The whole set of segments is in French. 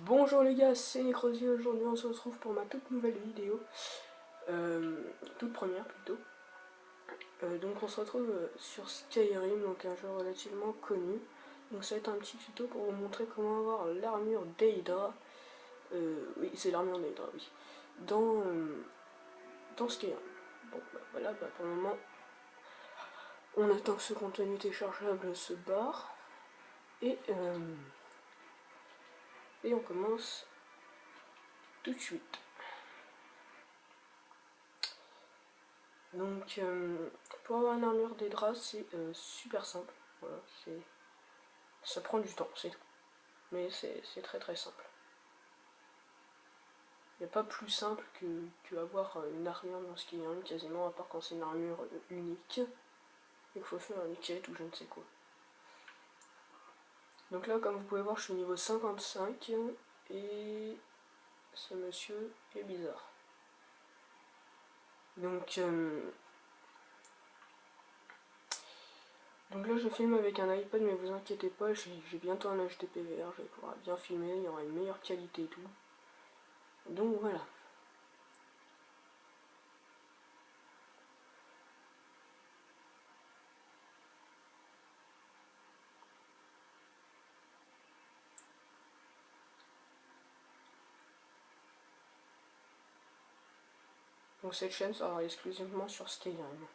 Bonjour les gars, c'est Necrosy. Aujourd'hui on se retrouve pour ma toute nouvelle vidéo, toute première plutôt. Donc on se retrouve sur Skyrim, donc un jeu relativement connu. Donc ça va être un petit tuto pour vous montrer comment avoir l'armure d'Hydra. Oui, c'est l'armure d'Hydra, oui. Dans Skyrim. Bon, bah, voilà, pour le moment, on attend que ce contenu téléchargeable se barre. Et on commence tout de suite. Donc, pour avoir une armure d'Hydra, c'est super simple. Voilà, ça prend du temps, c'est tout. Mais c'est très très simple. Il n'y a pas plus simple que avoir une armure dans Skyrim, quasiment, à part quand c'est une armure unique. Et qu'il faut faire une quête ou je ne sais quoi. Donc là, comme vous pouvez voir, je suis au niveau 55 et ce monsieur est bizarre. Donc là je filme avec un iPad, mais vous inquiétez pas, j'ai bientôt un HDPVR, je vais pouvoir bien filmer, il y aura une meilleure qualité et tout. Donc voilà. Donc cette chaîne sera exclusivement sur Skyrim.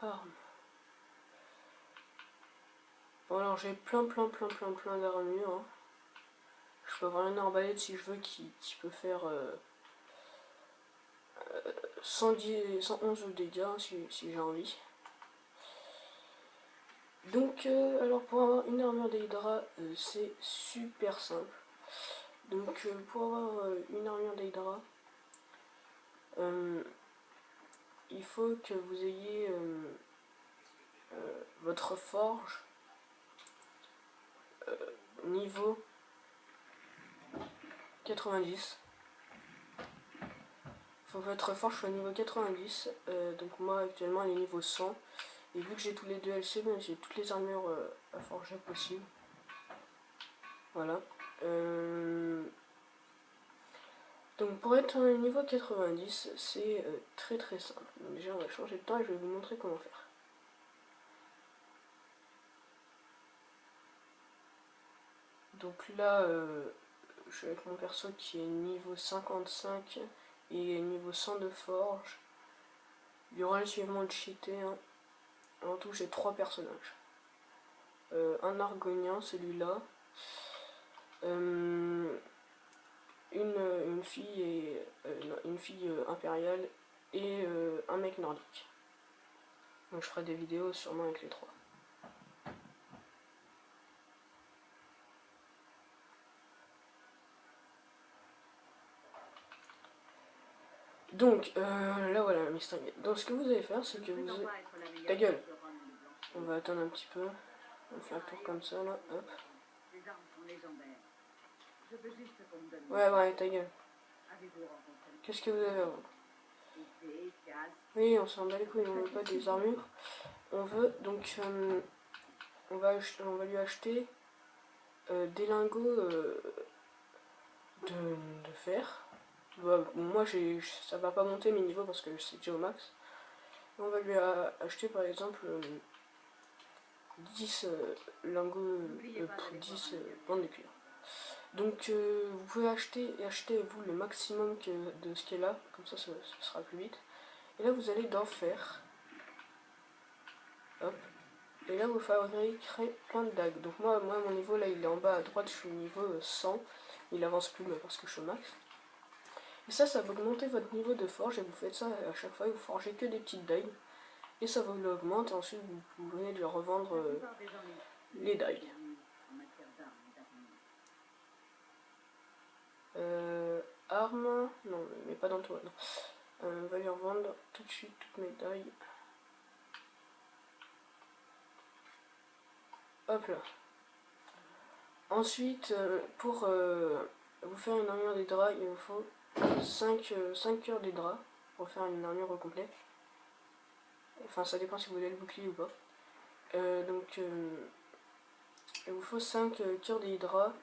Armes. Bon alors j'ai plein d'armures. Hein. Je peux avoir une arbalète si je veux qui peut faire 110, 111 dégâts si j'ai envie. Donc alors pour avoir une armure d'Hydra, c'est super simple. Donc pour avoir une armure d'Hydra, il faut que vous ayez votre forge niveau 90. Faut que votre forge soit niveau 90. Donc moi actuellement elle est niveau 100. Et vu que j'ai tous les DLC, ben, j'ai toutes les armures à forger possibles. Voilà. Donc pour être niveau 90, c'est très simple. Donc déjà on va changer de temps et je vais vous montrer comment faire. Donc là, je suis avec mon perso qui est niveau 55 et niveau 100 de forge. Il est relativement cheaté. Hein. En tout, j'ai 3 personnages. Un argonien, celui-là. Une fille impériale et un mec nordique. Donc je ferai des vidéos sûrement avec les 3. Donc, là voilà la Mister Game. Donc ce que vous allez faire, c'est que vous... Ta gueule. On va attendre un petit peu. On fait un tour comme ça, là. Hop. Ouais, ta gueule. Qu'est-ce que vous avez à vendre? Oui, on s'en bat les couilles, on veut pas des armures. On veut, donc, on va lui acheter des lingots de fer. Bah, moi, ça va pas monter mes niveaux parce que c'est déjà au max. Et on va lui acheter par exemple 10 lingots, 10 bandes de cuir. Donc vous pouvez acheter vous le maximum de ce qui est là, comme ça sera plus vite. Et là vous allez dans fer. Hop. Et là vous fabriquerez plein de dagues. Donc moi mon niveau là il est en bas à droite, je suis au niveau 100. Il avance plus mais parce que je suis au max. Et ça va augmenter votre niveau de forge et vous faites ça à chaque fois, vous forgez que des petites dagues. Et ça vous l'augmente et ensuite vous venez de lui revendre les dagues. Armes, non, mais pas dans le toit, non. On va lui revendre tout de suite toute médaille. Hop là. Ensuite, pour vous faire une armure des draps, il vous faut 5 cœurs des draps pour faire une armure au complet. Enfin, ça dépend si vous voulez le bouclier ou pas. Il vous faut 5 cœurs des draps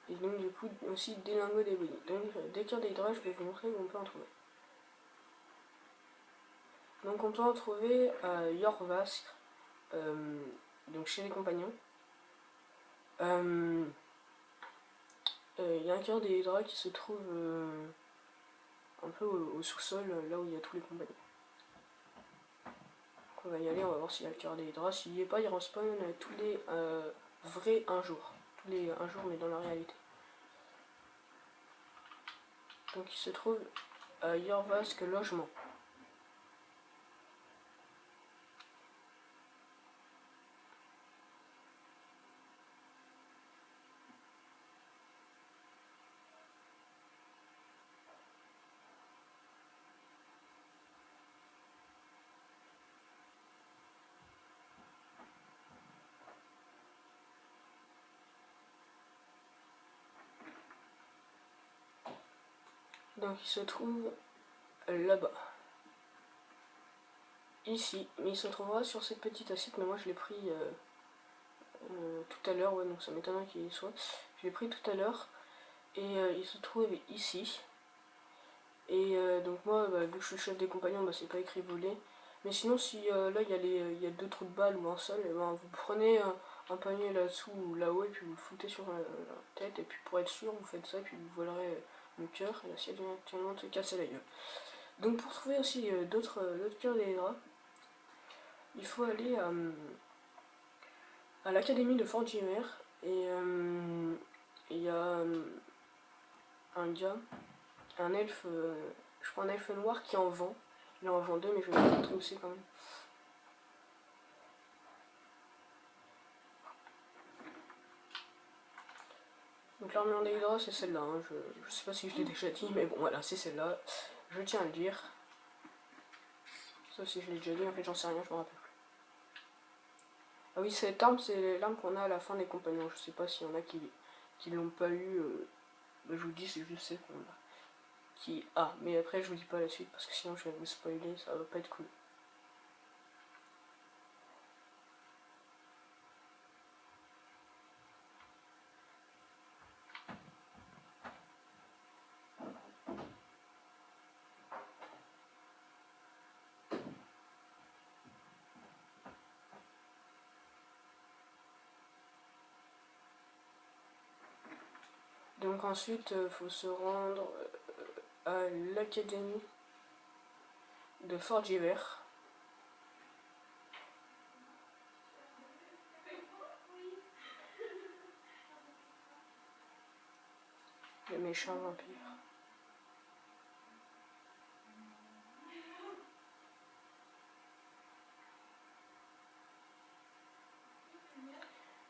et donc du coup aussi des lingots d'ébène. Donc des cœurs des draps, je vais vous montrer où on peut en trouver. Donc on peut en trouver à Jorvask, donc chez les compagnons. Il y a un cœur des draps qui se trouve un peu au sous-sol, là où il y a tous les compagnons. Donc on va y aller, on va voir s'il y a le cœur des draps. S'il n'y est pas, il respawn tous les vrais un jour. Tous les un jour, mais dans la réalité. Donc il se trouve à Jorvask logement. Donc il se trouve là-bas. Ici. Mais il se trouvera sur cette petite assiette, mais moi je l'ai pris tout à l'heure. Ouais, donc ça m'étonnerait qu'il y soit. Je l'ai pris tout à l'heure. Et il se trouve ici. Et donc moi, vu que je suis chef des compagnons, c'est pas écrit voler. Mais sinon, si là il y a 2 trous de balles ou un seul, et ben, vous prenez un panier là-dessous ou là-haut et puis vous le foutez sur la tête. Et puis pour être sûr, vous faites ça et puis vous volerez le cœur et l'assiette vient actuellement de se casser la gueule. Donc pour trouver aussi d'autres cœurs des draps, il faut aller à l'académie de Fort Jimmer. Et il y a un gars, un elfe, je crois un elfe noir qui en vend. Il en vend 2, mais je vais vous montrer aussi quand même. Donc l'armure des Hydra, c'est celle-là. Hein. Je sais pas si je l'ai déjà dit, mais bon voilà, c'est celle-là. Je tiens à le dire. Sauf si je l'ai déjà dit, en fait j'en sais rien, je me rappelle plus. Ah oui, cette arme, c'est l'arme qu'on a à la fin des compagnons. Je sais pas s'il y en a qui l'ont pas eu. Je vous dis, c'est juste celle qu'on a. Qui a. Mais après, je vous dis pas la suite parce que sinon je vais vous spoiler, ça va pas être cool. Donc ensuite, il faut se rendre à l'académie de Fort Jimmer. Le méchant vampire.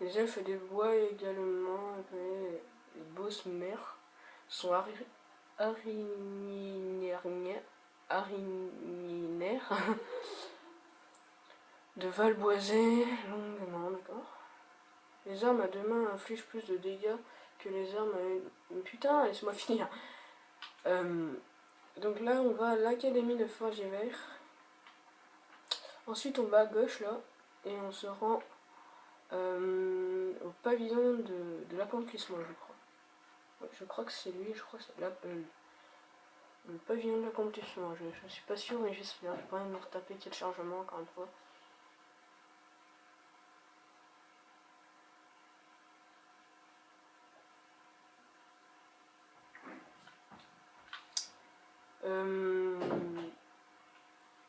Les elfes des bois également appelés les Bosmer sont arininaires de Valboisé longuement, d'accord. Les armes à 2 mains infligent plus de dégâts que les armes à une... Putain, laisse-moi finir. Donc là, on va à l'académie de Fort Jimmer. Ensuite, on va à gauche, là, et on se rend au pavillon de l'accomplissement, je crois. Ouais, je crois que c'est lui, je crois que c'est le pavillon de l'accomplissement. Je suis pas sûr, mais j'espère. Je vais quand même me retaper quel chargement, encore une fois.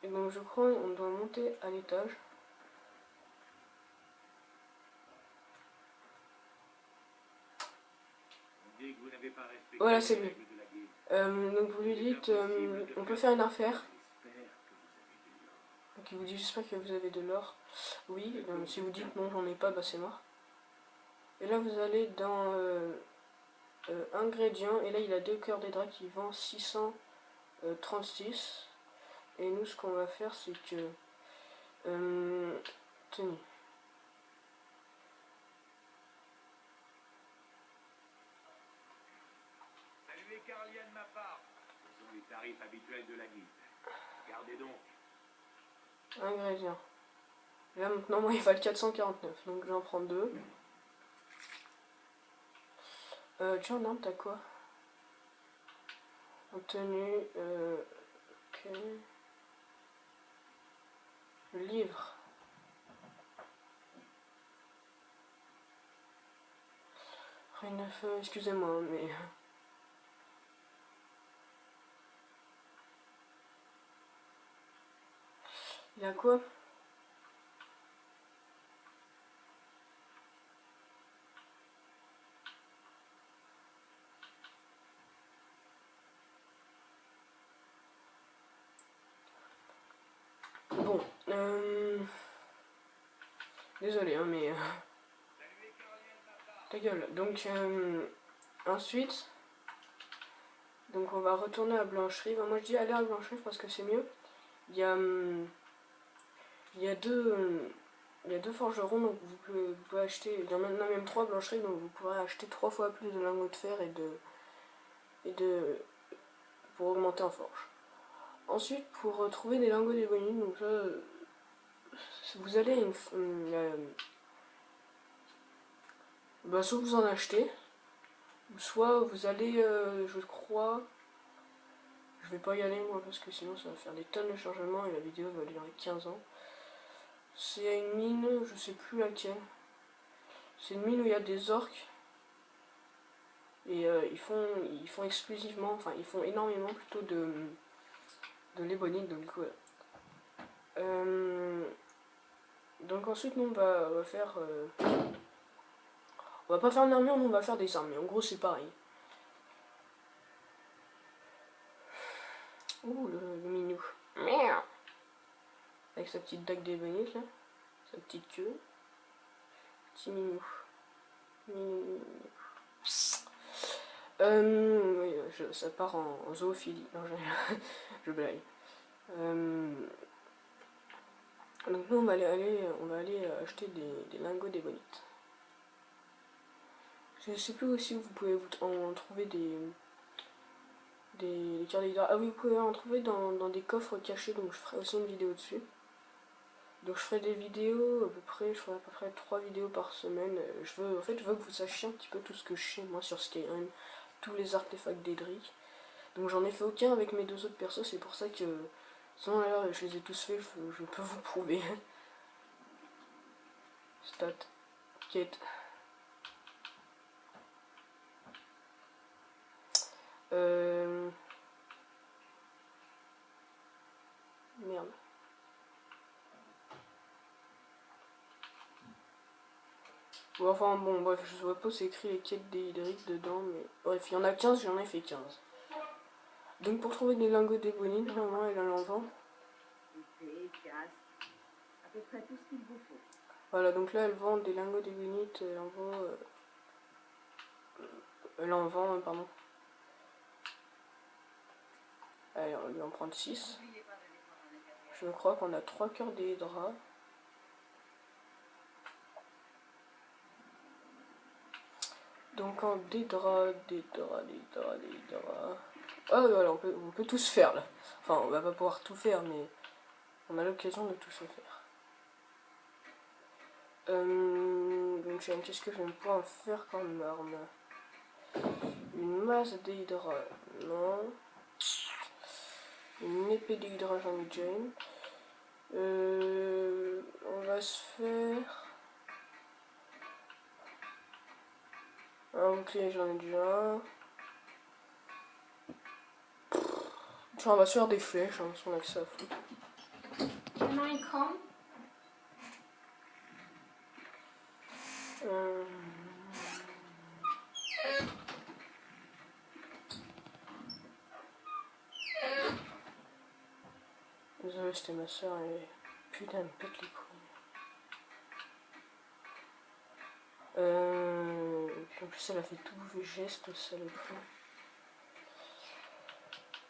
Et donc je crois qu'on doit monter à l'étage. Voilà, c'est lui. Donc vous lui dites, on peut faire une affaire. Donc il vous dit, j'espère que vous avez de l'or. Oui, si vous dites non, j'en ai pas, c'est mort. Et là vous allez dans ingrédients, et là il a 2 cœurs des draps qui vend 636. Et nous, ce qu'on va faire, c'est que... tenez. Saluez Carlia de ma part. Ce sont les tarifs habituels de la guilde. Gardez donc. Ingrédients. Là maintenant, moi il valent 449, donc j'en prends 2. Tiens, non, t'as quoi? Obtenu. Ok. Le livre. Rien à faire, excusez-moi, mais. Il y a quoi? Bon, désolé, hein, mais... ta gueule. Donc, ensuite... Donc on va retourner à Blancherie. Enfin, moi je dis aller à Blancherie parce que c'est mieux. Il y a... il y a deux forgerons, donc vous pouvez acheter... Il y en a maintenant même 3 Blancheries, donc vous pourrez acheter 3 fois plus de lingots de fer et de pour augmenter en forge. Ensuite, pour trouver des lingots d'ébonite, donc ça... vous allez à une... bah, soit vous en achetez, soit vous allez, je crois, je vais pas y aller moi parce que sinon ça va faire des tonnes de chargements et la vidéo va durer 15 ans. C'est à une mine, je sais plus laquelle. C'est une mine où il y a des orques et ils font exclusivement, enfin ils font énormément plutôt de l'ébonite, donc voilà. Donc ensuite nous on va faire, on va pas faire une armure, nous on va faire des armes, mais en gros c'est pareil. Ouh, le minou. Merde. Avec sa petite dague d'ébonite là. Sa petite queue. Petit minou. Minou. Oui, ça part en zoophilie. Non, je blague. Donc nous on va aller acheter des lingots d'ébonite. Je sais plus aussi où vous pouvez en trouver des cartes d'hydrate. Ah oui, vous pouvez en trouver dans des coffres cachés, donc je ferai aussi une vidéo dessus. Donc je ferai des vidéos à peu près, je ferai à peu près 3 vidéos par semaine. En fait, je veux que vous sachiez un petit peu tout ce que je sais moi sur Skyrim, tous les artefacts d'Edric. Donc j'en ai fait aucun avec mes 2 autres persos, c'est pour ça que sinon là je les ai tous faits, je peux vous prouver. Stat, quête. Merde. Bon, enfin bon, bref, je vois pas c'est écrit les quêtes d'Edric dedans, mais bref, il y en a 15, j'en ai fait 15. Donc pour trouver des lingots d'ébonite, vraiment, elle en vend. À peu près tout ce qu'il vous faut. Voilà, donc là elle vend des lingots d'ébonite, elle en vend, pardon. Allez, on va lui en prendre 6. Je crois qu'on a 3 cœurs des draps. Donc en des draps. Ah voilà, on peut tous faire là. Enfin, on va pas pouvoir tout faire, mais on a l'occasion de tout se faire. Donc qu'est-ce que je vais pouvoir faire comme arme? Une masse d'hydra, non. Une épée d'hydra, j'en ai déjà une. On va se faire un bouclier, j'en ai déjà un. Tiens, on va se faire des flèches, hein, si on a que ça à foutre. Can I come? Désolé, c'était ma soeur et putain, elle me pète les couilles. En plus, elle a fait tout mauvais geste, salope.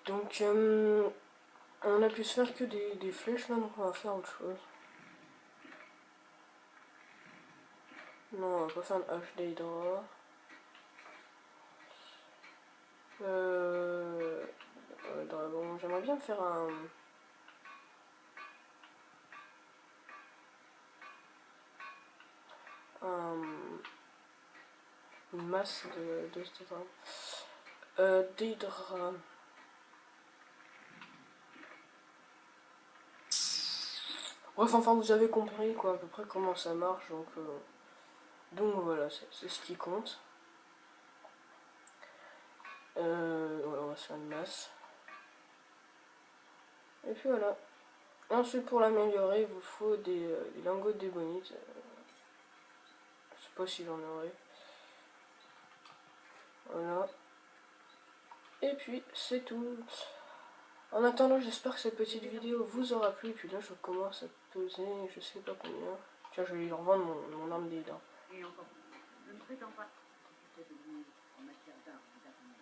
Donc, On a pu se faire que des flèches là, donc on va faire autre chose. Non, on va pas faire une hache d'Hydra. Dragon, j'aimerais bien faire une masse de ce dragon. D'Hydra. Bref, enfin vous avez compris quoi à peu près comment ça marche, donc voilà, c'est ce qui compte. Voilà, on va se faire une masse. Et puis voilà. Ensuite, pour l'améliorer, il vous faut des lingots d'ébonite. Je sais pas si j'en aurai. Voilà. Et puis, c'est tout. En attendant, j'espère que cette petite vidéo vous aura plu. Et puis là, je commence à peser, je sais pas combien. Tiens, je vais lui revendre mon arme d'Hydra. Et encore, je ne prétends pas que tu de mieux en matière d'art ou d'armement.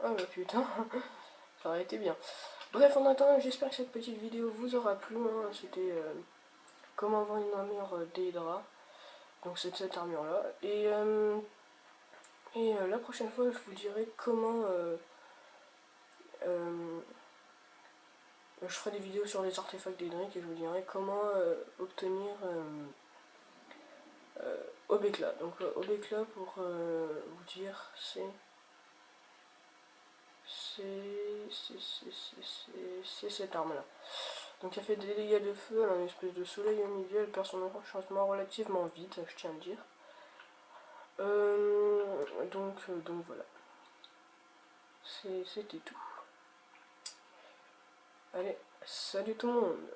Ah bah putain, ça aurait été bien. Bref, en attendant, j'espère que cette petite vidéo vous aura plu. Hein. C'était comment avoir une armure d'Hydra. Donc c'est cette armure là. Et la prochaine fois, je vous dirai comment je ferai des vidéos sur les artefacts d'Edric et je vous dirai comment obtenir Obéclat. Donc Obéclat, pour vous dire, c'est cette arme là. Donc elle fait des dégâts de feu, elle a une espèce de soleil au milieu, elle perd son enchantement relativement vite, je tiens à le dire. Donc voilà. C'était tout. Allez, salut tout le monde.